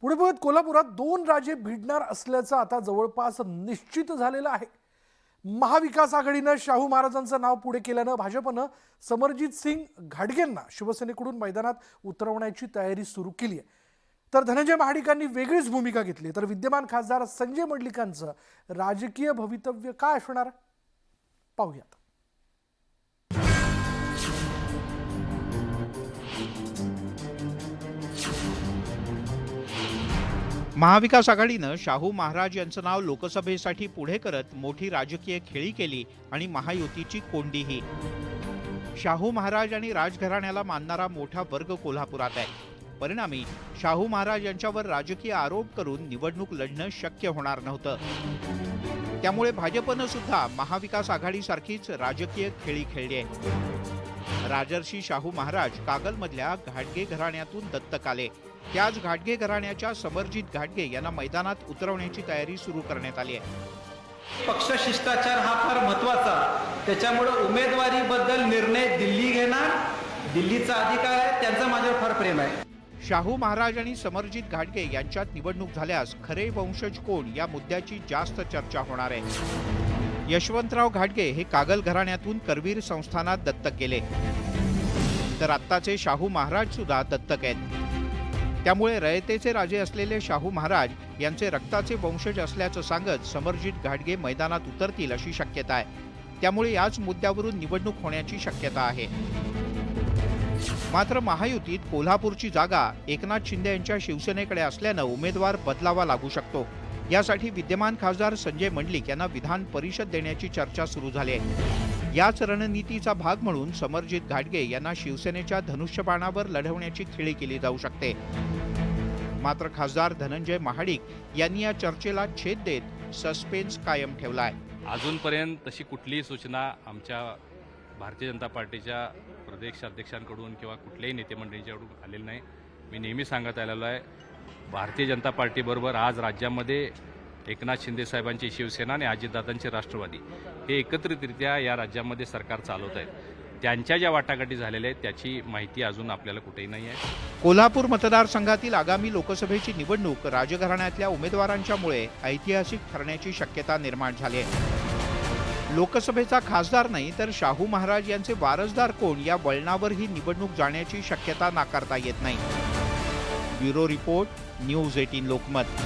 पुढे पुढे कोल्हापुरात दोन राजे भिडणार असल्याचं आता जवळपास निश्चित झालेलं आहे। महाविकास आघाडीनं शाहू महाराजांचं नाव पुढे केल्यानं भाजपनं समरजित सिंग घाटगेंना शिवसेनेकडून मैदानात उतरवण्याची तयारी सुरू केली आहे। तर धनंजय महाडिकांनी वेगळीच भूमिका घेतली। तर विद्यमान खासदार संजय मंडलिकांचं राजकीय भवितव्य काय असणार पाहूयात। महाविकास आघाडीनं शाहू महाराज यांचं नाव लोकसभेसाठी पुढे करत मोठी राजकीय खेळी केली आणि महायुतीची कोंडीही। शाहू महाराज आणि राजघराण्याला मानणारा मोठा वर्ग कोल्हापुरात आहे। परिणामी शाहू महाराज यांच्यावर राजकीय आरोप करून निवडणूक लढणं शक्य होणार नव्हतं। त्यामुळे भाजपनं सुद्धा महाविकास आघाडीसारखीच राजकीय खेळी खेळली आहे। राजर्षी शाहू महाराज कागलमधल्या घाटगे घराण्यातून दत्तक आले। त्याच घाटगे घराण्याच्या समरजित घाटगे यांना मैदानात उतरवण्याची तयारी सुरू करण्यात आली आहे। पक्ष शिष्टाचार हा फार महत्त्वाचा, त्याच्यामुळे उमेदवारीबद्दल निर्णय दिल्ली घेणार, दिल्लीचा अधिकार आहे, त्यांचा माझ्यावर फार प्रेम आहे। शाहू महाराज आणि समरजित घाटगे यांच्यात निवडणूक झाल्यास खरे वंशज कोण या मुद्द्याची जास्त चर्चा होणार आहे। यशवंतराव घाटगे हे कागल घराण्यातून करवीर संस्थानात दत्तक गेले, तर आत्ताचे शाहू महाराज सुद्धा दत्तक आहेत। त्यामुळे रयतेचे राजे असलेले शाहू महाराज यांचे रक्ताचे वंशज असल्याचं सांगत समरजित घाटगे मैदानात उतरतील अशी शक्यता आहे। त्यामुळे याच मुद्द्यावरून निवडणूक होण्याची शक्यता आहे। मात्र महायुतीत कोल्हापूरची जागा एकनाथ शिंदे यांच्या शिवसेनेकडे असल्यानं उमेदवार बदलावा लागू शकतो। यासाठी विद्यमान खासदार संजय मंडलिक यांना विधान परिषद देण्याची चर्चा सुरू झाली आहे। याच रणनीतीचा भाग म्हणून समरजित घाटगे यांना शिवसेनेच्या धनुष्यबाणावर लढवण्याची खेळी केली जाऊ शकते। मात्र खासदार धनंजय महाडिक यांनी या चर्चेला छेद देत सस्पेन्स कायम ठेवलाय। अजूनपर्यंत तशी कुठलीही सूचना आमच्या भारतीय जनता पार्टीच्या प्रदेश अध्यक्षांकडून किंवा कुठल्याही नेतेमंडळींच्याकडून आलेली नाही। मी नेहमी सांगत आलेलो आहे, भारतीय जनता पार्टीबरोबर आज राज्यामध्ये एकनाथ शिंदे साहेबांची शिवसेना आणि अजितदादांचे राष्ट्रवादी हे एकत्रितरित्या या राज्यामध्ये सरकार चालवत आहेत। त्यांच्या ज्या वाटाघाटी झालेल्या आहेत त्याची माहिती अजून आपल्याला कुठेही नाही आहे। कोल्हापूर मतदारसंघातील आगामी लोकसभेची निवडणूक राजघराण्यातल्या उमेदवारांच्यामुळे ऐतिहासिक ठरण्याची शक्यता निर्माण झाली आहे। लोकसभेचा खासदार नाही तर शाहू महाराज यांचे वारसदार कोण या वळणावर ही निवडणूक जाण्याची शक्यता नाकारता येत नाही। Bureau report, news 18 Lokmat.